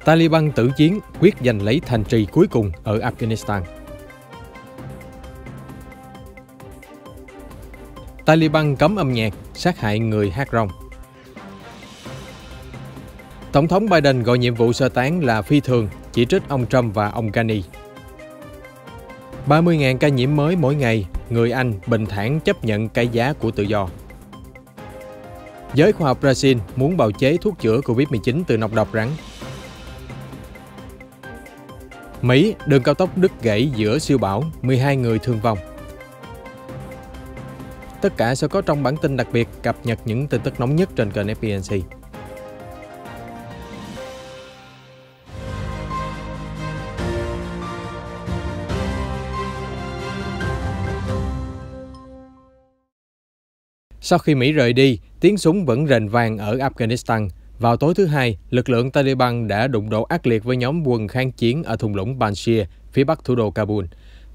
Taliban tử chiến quyết giành lấy thành trì cuối cùng ở Afghanistan. Taliban cấm âm nhạc, sát hại người hát rong. Tổng thống Biden gọi nhiệm vụ sơ tán là phi thường, chỉ trích ông Trump và ông Ghani. 30.000 ca nhiễm mới mỗi ngày, người Anh bình thản chấp nhận cái giá của tự do. Giới khoa học Brazil muốn bào chế thuốc chữa Covid-19 từ nọc độc rắn. Mỹ, đường cao tốc đứt gãy giữa siêu bão, 12 người thương vong. Tất cả sẽ có trong bản tin đặc biệt cập nhật những tin tức nóng nhất trên kênh FPNC. Sau khi Mỹ rời đi, tiếng súng vẫn rền vang ở Afghanistan. Vào tối thứ Hai, lực lượng Taliban đã đụng độ ác liệt với nhóm quân kháng chiến ở thung lũng Panjshir, phía bắc thủ đô Kabul.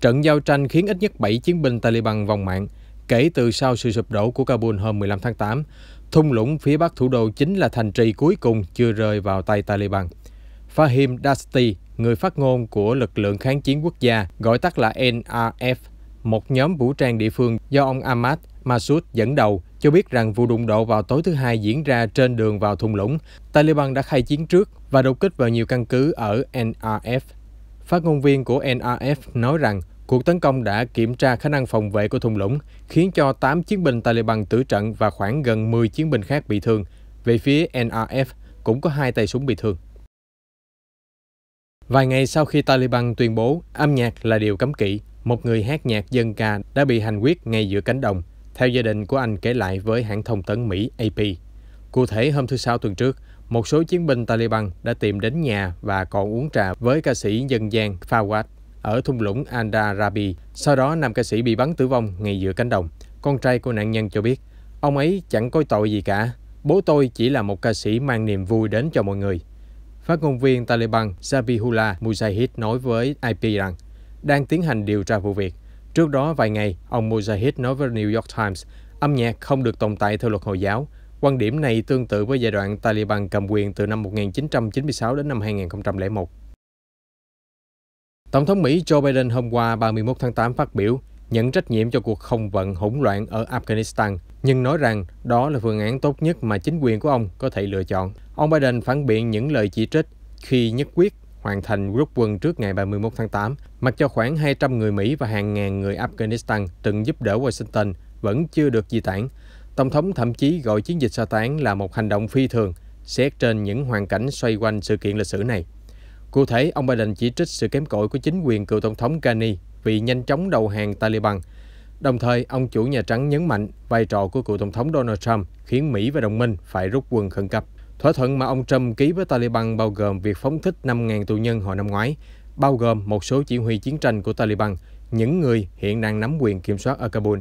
Trận giao tranh khiến ít nhất 7 chiến binh Taliban vong mạng. Kể từ sau sự sụp đổ của Kabul hôm 15 tháng 8, thung lũng phía bắc thủ đô chính là thành trì cuối cùng chưa rơi vào tay Taliban. Fahim Dasti, người phát ngôn của lực lượng kháng chiến quốc gia, gọi tắt là NRF, một nhóm vũ trang địa phương do ông Ahmad Massoud dẫn đầu, cho biết rằng vụ đụng độ vào tối thứ Hai diễn ra trên đường vào thung lũng. Taliban đã khai chiến trước và đột kích vào nhiều căn cứ ở NRF. Phát ngôn viên của NRF nói rằng cuộc tấn công đã kiểm tra khả năng phòng vệ của thung lũng, khiến cho 8 chiến binh Taliban tử trận và khoảng gần 10 chiến binh khác bị thương. Về phía NRF cũng có 2 tay súng bị thương. Vài ngày sau khi Taliban tuyên bố âm nhạc là điều cấm kỵ, một người hát nhạc dân ca đã bị hành quyết ngay giữa cánh đồng, theo gia đình của anh kể lại với hãng thông tấn Mỹ AP. Cụ thể, hôm thứ Sáu tuần trước, một số chiến binh Taliban đã tìm đến nhà và còn uống trà với ca sĩ dân gian Fawad ở thung lũng Andarabi. Sau đó, nam ca sĩ bị bắn tử vong ngay giữa cánh đồng. Con trai của nạn nhân cho biết, ông ấy chẳng có tội gì cả. Bố tôi chỉ là một ca sĩ mang niềm vui đến cho mọi người. Phát ngôn viên Taliban Zabihullah Mujahid nói với IP rằng đang tiến hành điều tra vụ việc. Trước đó vài ngày, ông Mujahid nói với New York Times, âm nhạc không được tồn tại theo luật Hồi giáo. Quan điểm này tương tự với giai đoạn Taliban cầm quyền từ năm 1996 đến năm 2001. Tổng thống Mỹ Joe Biden hôm qua 31 tháng 8 phát biểu, nhận trách nhiệm cho cuộc không vận hỗn loạn ở Afghanistan, nhưng nói rằng đó là phương án tốt nhất mà chính quyền của ông có thể lựa chọn. Ông Biden phản biện những lời chỉ trích khi nhất quyết hoàn thành rút quân trước ngày 31 tháng 8, mặc cho khoảng 200 người Mỹ và hàng ngàn người Afghanistan từng giúp đỡ Washington vẫn chưa được di tản. Tổng thống thậm chí gọi chiến dịch sơ tán là một hành động phi thường, xét trên những hoàn cảnh xoay quanh sự kiện lịch sử này. Cụ thể, ông Biden chỉ trích sự kém cỏi của chính quyền cựu tổng thống Ghani vì nhanh chóng đầu hàng Taliban. Đồng thời, ông chủ Nhà Trắng nhấn mạnh vai trò của cựu tổng thống Donald Trump khiến Mỹ và đồng minh phải rút quân khẩn cấp. Thỏa thuận mà ông Trump ký với Taliban bao gồm việc phóng thích 5.000 tù nhân hồi năm ngoái, bao gồm một số chỉ huy chiến tranh của Taliban, những người hiện đang nắm quyền kiểm soát ở Kabul.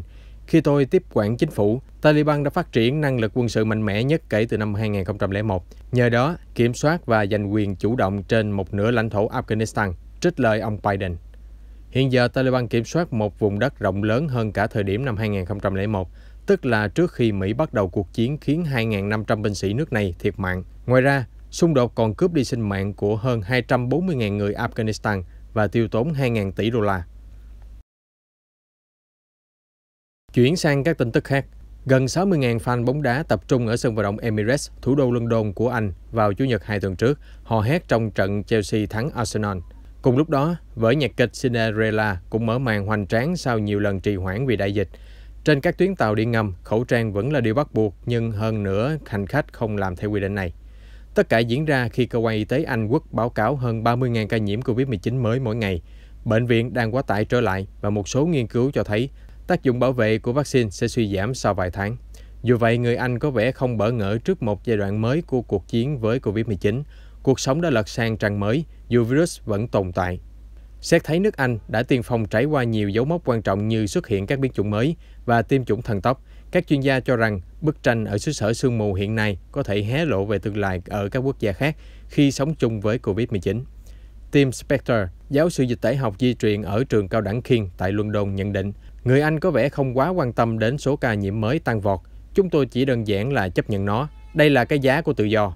Khi tôi tiếp quản chính phủ, Taliban đã phát triển năng lực quân sự mạnh mẽ nhất kể từ năm 2001. Nhờ đó, kiểm soát và giành quyền chủ động trên một nửa lãnh thổ Afghanistan, trích lời ông Biden. Hiện giờ, Taliban kiểm soát một vùng đất rộng lớn hơn cả thời điểm năm 2001, tức là trước khi Mỹ bắt đầu cuộc chiến khiến 2.500 binh sĩ nước này thiệt mạng. Ngoài ra, xung đột còn cướp đi sinh mạng của hơn 240.000 người Afghanistan và tiêu tốn 2.000 tỷ đô la. Chuyển sang các tin tức khác, gần 60.000 fan bóng đá tập trung ở sân vận động Emirates, thủ đô London của Anh vào Chủ nhật 2 tuần trước, hò hét trong trận Chelsea thắng Arsenal. Cùng lúc đó, vở nhạc kịch Cinderella cũng mở màn hoành tráng sau nhiều lần trì hoãn vì đại dịch. Trên các tuyến tàu điện ngầm, khẩu trang vẫn là điều bắt buộc, nhưng hơn nữa hành khách không làm theo quy định này. Tất cả diễn ra khi cơ quan y tế Anh Quốc báo cáo hơn 30.000 ca nhiễm Covid-19 mới mỗi ngày. Bệnh viện đang quá tải trở lại và một số nghiên cứu cho thấy tác dụng bảo vệ của vaccine sẽ suy giảm sau vài tháng. Dù vậy, người Anh có vẻ không bỡ ngỡ trước một giai đoạn mới của cuộc chiến với Covid-19. Cuộc sống đã lật sang trang mới, dù virus vẫn tồn tại. Xét thấy nước Anh đã tiên phong trải qua nhiều dấu mốc quan trọng như xuất hiện các biến chủng mới và tiêm chủng thần tốc, các chuyên gia cho rằng bức tranh ở xứ sở sương mù hiện nay có thể hé lộ về tương lai ở các quốc gia khác khi sống chung với Covid-19. Tim Spector, giáo sư dịch tễ học di truyền ở trường cao đẳng King tại London nhận định, người Anh có vẻ không quá quan tâm đến số ca nhiễm mới tăng vọt. Chúng tôi chỉ đơn giản là chấp nhận nó. Đây là cái giá của tự do.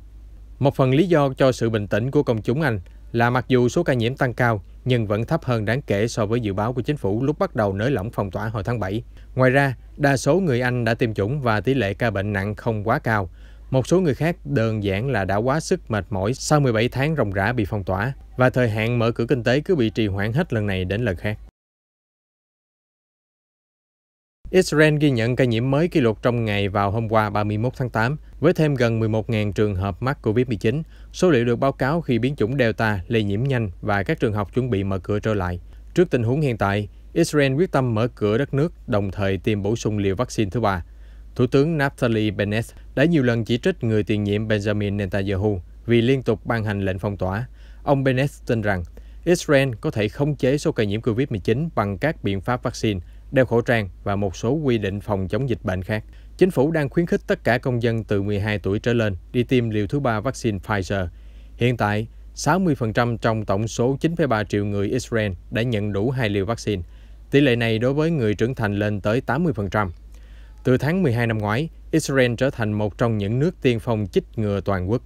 Một phần lý do cho sự bình tĩnh của công chúng Anh là mặc dù số ca nhiễm tăng cao nhưng vẫn thấp hơn đáng kể so với dự báo của chính phủ lúc bắt đầu nới lỏng phong tỏa hồi tháng 7. Ngoài ra, đa số người Anh đã tiêm chủng và tỷ lệ ca bệnh nặng không quá cao. Một số người khác đơn giản là đã quá sức mệt mỏi sau 17 tháng ròng rã bị phong tỏa và thời hạn mở cửa kinh tế cứ bị trì hoãn hết lần này đến lần khác. Israel ghi nhận ca nhiễm mới kỷ lục trong ngày vào hôm qua 31 tháng 8 với thêm gần 11.000 trường hợp mắc COVID-19. Số liệu được báo cáo khi biến chủng Delta lây nhiễm nhanh và các trường học chuẩn bị mở cửa trở lại. Trước tình huống hiện tại, Israel quyết tâm mở cửa đất nước đồng thời tiêm bổ sung liều vaccine thứ 3. Thủ tướng Naftali Bennett đã nhiều lần chỉ trích người tiền nhiệm Benjamin Netanyahu vì liên tục ban hành lệnh phong tỏa. Ông Bennett tin rằng Israel có thể khống chế số ca nhiễm COVID-19 bằng các biện pháp vaccine, đeo khẩu trang và một số quy định phòng chống dịch bệnh khác. Chính phủ đang khuyến khích tất cả công dân từ 12 tuổi trở lên đi tiêm liều thứ 3 vaccine Pfizer. Hiện tại, 60% trong tổng số 9,3 triệu người Israel đã nhận đủ 2 liều vaccine. Tỷ lệ này đối với người trưởng thành lên tới 80%. Từ tháng 12 năm ngoái, Israel trở thành một trong những nước tiên phong chích ngừa toàn quốc.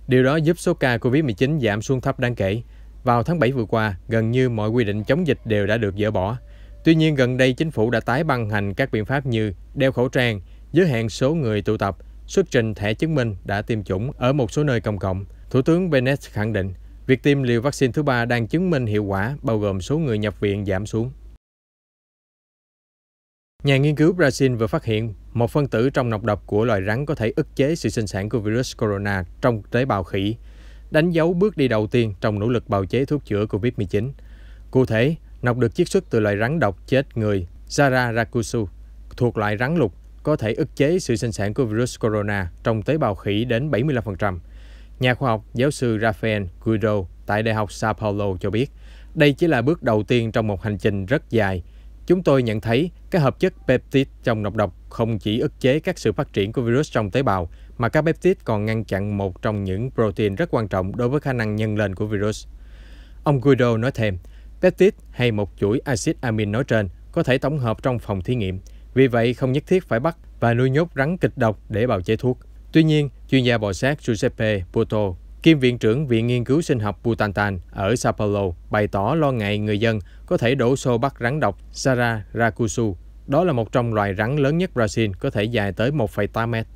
Điều đó giúp số ca COVID-19 giảm xuống thấp đáng kể. Vào tháng 7 vừa qua, gần như mọi quy định chống dịch đều đã được dỡ bỏ. Tuy nhiên, gần đây chính phủ đã tái ban hành các biện pháp như đeo khẩu trang, giới hạn số người tụ tập, xuất trình thẻ chứng minh đã tiêm chủng ở một số nơi công cộng. Thủ tướng Bennett khẳng định, việc tiêm liều vaccine thứ 3 đang chứng minh hiệu quả, bao gồm số người nhập viện giảm xuống. Nhà nghiên cứu Brazil vừa phát hiện một phân tử trong nọc độc của loài rắn có thể ức chế sự sinh sản của virus corona trong tế bào khỉ, đánh dấu bước đi đầu tiên trong nỗ lực bào chế thuốc chữa COVID-19. Cụ thể, nọc được chiết xuất từ loài rắn độc chết người Zara rakusu thuộc loại rắn lục có thể ức chế sự sinh sản của virus corona trong tế bào khỉ đến 75%. Nhà khoa học giáo sư Rafael Guido tại Đại học Sao Paulo cho biết, đây chỉ là bước đầu tiên trong một hành trình rất dài. Chúng tôi nhận thấy các hợp chất peptide trong nọc độc không chỉ ức chế các sự phát triển của virus trong tế bào, mà các peptide còn ngăn chặn một trong những protein rất quan trọng đối với khả năng nhân lên của virus. Ông Guido nói thêm, peptide hay một chuỗi axit amin nói trên có thể tổng hợp trong phòng thí nghiệm, vì vậy không nhất thiết phải bắt và nuôi nhốt rắn kịch độc để bào chế thuốc. Tuy nhiên, chuyên gia bò sát Giuseppe Porto, kiêm viện trưởng Viện Nghiên cứu Sinh học Butantan ở Sao Paulo, bày tỏ lo ngại người dân có thể đổ xô bắt rắn độc Zara rakusu. Đó là một trong loài rắn lớn nhất Brazil, có thể dài tới 1,8 mét.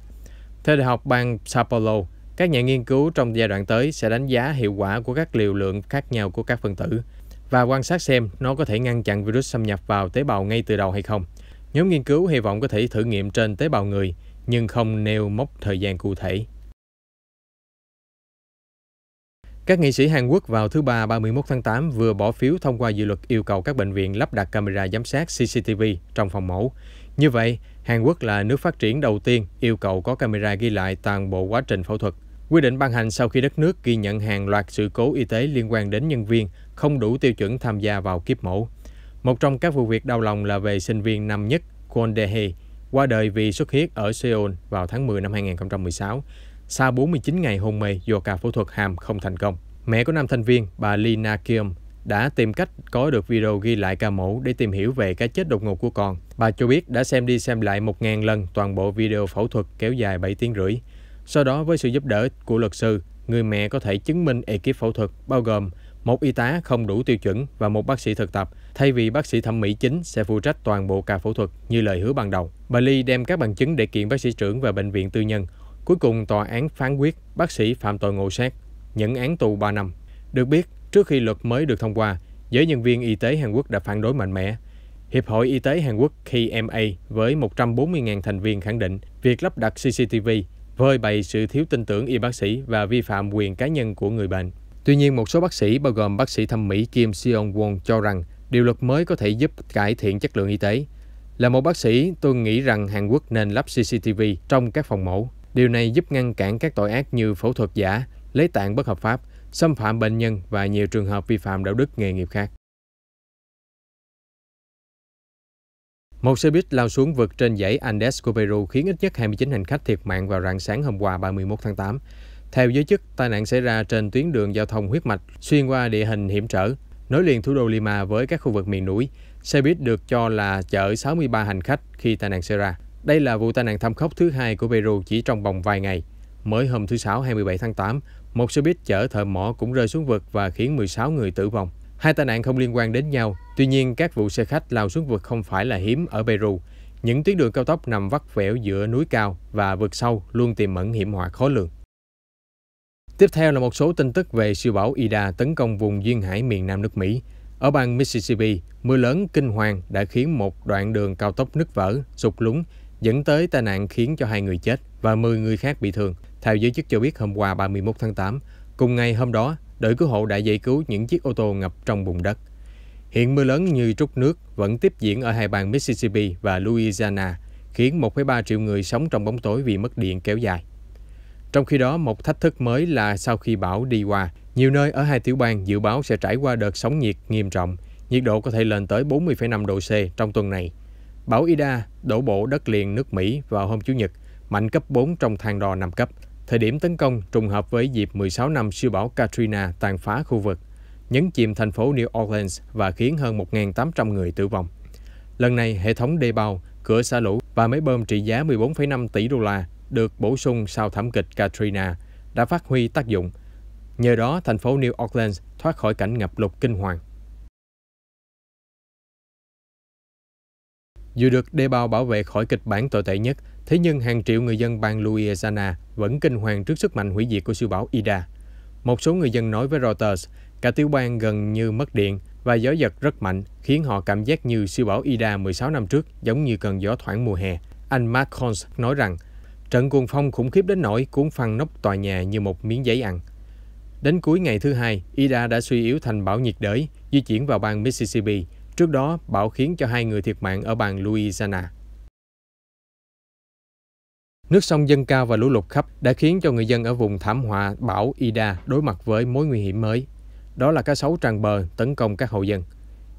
Theo Đại học bang Sao Paulo, các nhà nghiên cứu trong giai đoạn tới sẽ đánh giá hiệu quả của các liều lượng khác nhau của các phân tử và quan sát xem nó có thể ngăn chặn virus xâm nhập vào tế bào ngay từ đầu hay không. Nhóm nghiên cứu hy vọng có thể thử nghiệm trên tế bào người, nhưng không nêu mốc thời gian cụ thể. Các nghị sĩ Hàn Quốc vào thứ Ba 31 tháng 8 vừa bỏ phiếu thông qua dự luật yêu cầu các bệnh viện lắp đặt camera giám sát CCTV trong phòng mổ. Như vậy, Hàn Quốc là nước phát triển đầu tiên yêu cầu có camera ghi lại toàn bộ quá trình phẫu thuật. Quy định ban hành sau khi đất nước ghi nhận hàng loạt sự cố y tế liên quan đến nhân viên không đủ tiêu chuẩn tham gia vào kiếp mổ. Một trong các vụ việc đau lòng là về sinh viên năm nhất Kwon Dae-hye, qua đời vì xuất huyết ở Seoul vào tháng 10 năm 2016, sau 49 ngày hôn mê do ca phẫu thuật hàm không thành công. Mẹ của nam thành viên, bà Lee Na-kyum, đã tìm cách có được video ghi lại ca mổ để tìm hiểu về cái chết đột ngột của con. Bà cho biết đã xem đi xem lại 1.000 lần toàn bộ video phẫu thuật kéo dài 7 tiếng rưỡi. Sau đó, với sự giúp đỡ của luật sư, người mẹ có thể chứng minh ekip phẫu thuật bao gồm một y tá không đủ tiêu chuẩn và một bác sĩ thực tập, thay vì bác sĩ thẩm mỹ chính sẽ phụ trách toàn bộ ca phẫu thuật như lời hứa ban đầu. Bà Lee đem các bằng chứng để kiện bác sĩ trưởng và bệnh viện tư nhân. Cuối cùng, tòa án phán quyết bác sĩ phạm tội ngộ sát, nhận án tù 3 năm. Được biết, trước khi luật mới được thông qua, giới nhân viên y tế Hàn Quốc đã phản đối mạnh mẽ. Hiệp hội Y tế Hàn Quốc KMA với 140.000 thành viên khẳng định việc lắp đặt CCTV phơi bày sự thiếu tin tưởng y bác sĩ và vi phạm quyền cá nhân của người bệnh. Tuy nhiên, một số bác sĩ, bao gồm bác sĩ thẩm mỹ Kim Seong-won, cho rằng điều luật mới có thể giúp cải thiện chất lượng y tế. Là một bác sĩ, tôi nghĩ rằng Hàn Quốc nên lắp CCTV trong các phòng mổ. Điều này giúp ngăn cản các tội ác như phẫu thuật giả, lấy tạng bất hợp pháp, xâm phạm bệnh nhân và nhiều trường hợp vi phạm đạo đức nghề nghiệp khác. Một xe buýt lao xuống vực trên dãy Andes của Peru khiến ít nhất 29 hành khách thiệt mạng vào rạng sáng hôm qua 31 tháng 8. Theo giới chức, tai nạn xảy ra trên tuyến đường giao thông huyết mạch xuyên qua địa hình hiểm trở, nối liền thủ đô Lima với các khu vực miền núi. Xe buýt được cho là chở 63 hành khách khi tai nạn xảy ra. Đây là vụ tai nạn thảm khốc thứ hai của Peru chỉ trong vòng vài ngày. mới hôm thứ Sáu 27 tháng 8, một xe buýt chở thợ mỏ cũng rơi xuống vực và khiến 16 người tử vong. Hai tai nạn không liên quan đến nhau, tuy nhiên các vụ xe khách lao xuống vực không phải là hiếm ở Peru. Những tuyến đường cao tốc nằm vắt vẻo giữa núi cao và vực sâu luôn tiềm ẩn hiểm họa khó lường. Tiếp theo là một số tin tức về siêu bão Ida tấn công vùng duyên hải miền Nam nước Mỹ. Ở bang Mississippi, mưa lớn kinh hoàng đã khiến một đoạn đường cao tốc nứt vỡ, sụt lún, dẫn tới tai nạn khiến cho 2 người chết và 10 người khác bị thương. Theo giới chức cho biết hôm qua 31 tháng 8, cùng ngày hôm đó, đội cứu hộ đã giải cứu những chiếc ô tô ngập trong bùn đất. Hiện mưa lớn như trút nước vẫn tiếp diễn ở hai bang Mississippi và Louisiana, khiến 1,3 triệu người sống trong bóng tối vì mất điện kéo dài. Trong khi đó, một thách thức mới là sau khi bão đi qua, nhiều nơi ở hai tiểu bang dự báo sẽ trải qua đợt sóng nhiệt nghiêm trọng, nhiệt độ có thể lên tới 40,5 độ C trong tuần này. Bão Ida đổ bộ đất liền nước Mỹ vào hôm Chủ nhật, mạnh cấp 4 trong thang đo 5 cấp. Thời điểm tấn công trùng hợp với dịp 16 năm siêu bão Katrina tàn phá khu vực, nhấn chìm thành phố New Orleans và khiến hơn 1.800 người tử vong. Lần này, hệ thống đê bao, cửa xả lũ và máy bơm trị giá 14,5 tỷ đô la được bổ sung sau thảm kịch Katrina đã phát huy tác dụng. Nhờ đó, thành phố New Orleans thoát khỏi cảnh ngập lụt kinh hoàng. Dù được đê bao bảo vệ khỏi kịch bản tồi tệ nhất, thế nhưng hàng triệu người dân bang Louisiana vẫn kinh hoàng trước sức mạnh hủy diệt của siêu bão Ida. Một số người dân nói với Reuters, cả tiểu bang gần như mất điện và gió giật rất mạnh, khiến họ cảm giác như siêu bão Ida 16 năm trước, giống như cơn gió thoảng mùa hè. Anh Mark Cons nói rằng, trận cuồng phong khủng khiếp đến nỗi cuốn phăng nóc tòa nhà như một miếng giấy ăn. Đến cuối ngày thứ Hai, Ida đã suy yếu thành bão nhiệt đới, di chuyển vào bang Mississippi. Trước đó, bão khiến cho 2 người thiệt mạng ở bang Louisiana. Nước sông dâng cao và lũ lụt khắp đã khiến cho người dân ở vùng thảm họa bão Ida đối mặt với mối nguy hiểm mới. Đó là cá sấu tràn bờ tấn công các hộ dân.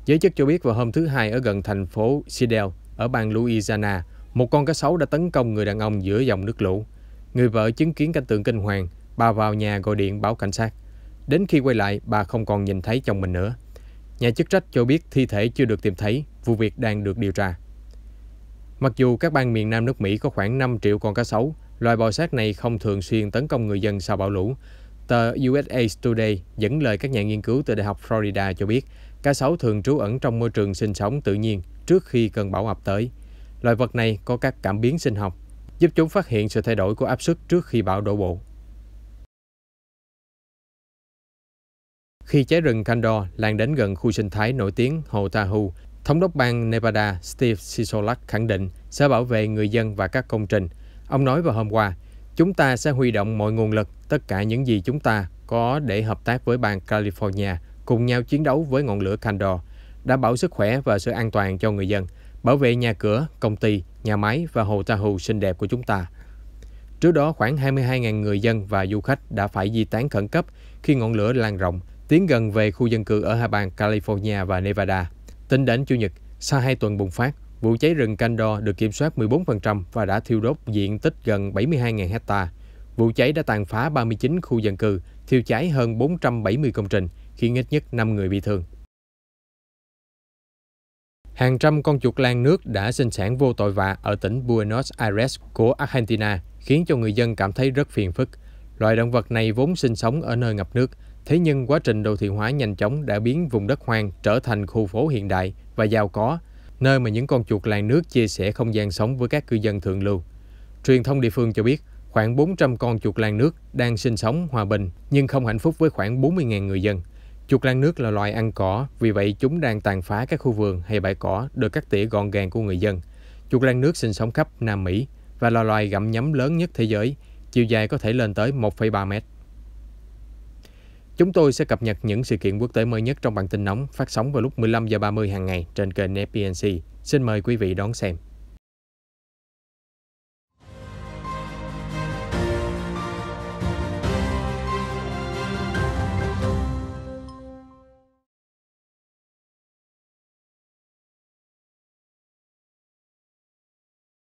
Giới chức cho biết vào hôm thứ Hai ở gần thành phố Sidel ở bang Louisiana, một con cá sấu đã tấn công người đàn ông giữa dòng nước lũ. Người vợ chứng kiến cảnh tượng kinh hoàng, bà vào nhà gọi điện báo cảnh sát. Đến khi quay lại, bà không còn nhìn thấy chồng mình nữa. Nhà chức trách cho biết thi thể chưa được tìm thấy, vụ việc đang được điều tra. Mặc dù các bang miền Nam nước Mỹ có khoảng 5 triệu con cá sấu, loài bò sát này không thường xuyên tấn công người dân sau bão lũ. Tờ USA Today dẫn lời các nhà nghiên cứu từ Đại học Florida cho biết, cá sấu thường trú ẩn trong môi trường sinh sống tự nhiên trước khi cơn bão ập tới. Loài vật này có các cảm biến sinh học, giúp chúng phát hiện sự thay đổi của áp suất trước khi bão đổ bộ. Khi cháy rừng Condor lan đến gần khu sinh thái nổi tiếng Hồ Tahoe, Thống đốc bang Nevada Steve Sisolak khẳng định sẽ bảo vệ người dân và các công trình. Ông nói vào hôm qua, chúng ta sẽ huy động mọi nguồn lực, tất cả những gì chúng ta có để hợp tác với bang California, cùng nhau chiến đấu với ngọn lửa Condor, đảm bảo sức khỏe và sự an toàn cho người dân, bảo vệ nhà cửa, công ty, nhà máy và Hồ Tahoe xinh đẹp của chúng ta. Trước đó, khoảng 22.000 người dân và du khách đã phải di tán khẩn cấp khi ngọn lửa lan rộng, tiến gần về khu dân cư ở hai bang California và Nevada. Tính đến Chủ nhật, sau 2 tuần bùng phát, vụ cháy rừng Condor được kiểm soát 14% và đã thiêu đốt diện tích gần 72.000 hectare. Vụ cháy đã tàn phá 39 khu dân cư, thiêu cháy hơn 470 công trình, khiến ít nhất 5 người bị thương. Hàng trăm con chuột lang nước đã sinh sản vô tội vạ ở tỉnh Buenos Aires của Argentina, khiến cho người dân cảm thấy rất phiền phức. Loài động vật này vốn sinh sống ở nơi ngập nước, thế nhưng quá trình đô thị hóa nhanh chóng đã biến vùng đất hoang trở thành khu phố hiện đại và giàu có, nơi mà những con chuột làng nước chia sẻ không gian sống với các cư dân thượng lưu. Truyền thông địa phương cho biết, khoảng 400 con chuột lang nước đang sinh sống hòa bình nhưng không hạnh phúc với khoảng 40.000 người dân. Chuột lang nước là loài ăn cỏ, vì vậy chúng đang tàn phá các khu vườn hay bãi cỏ được cắt tỉa gọn gàng của người dân. Chuột lang nước sinh sống khắp Nam Mỹ và là loài gặm nhấm lớn nhất thế giới, chiều dài có thể lên tới 1,3 mét. Chúng tôi sẽ cập nhật những sự kiện quốc tế mới nhất trong bản tin nóng phát sóng vào lúc 15:30 hàng ngày trên kênh FPNC. Xin mời quý vị đón xem.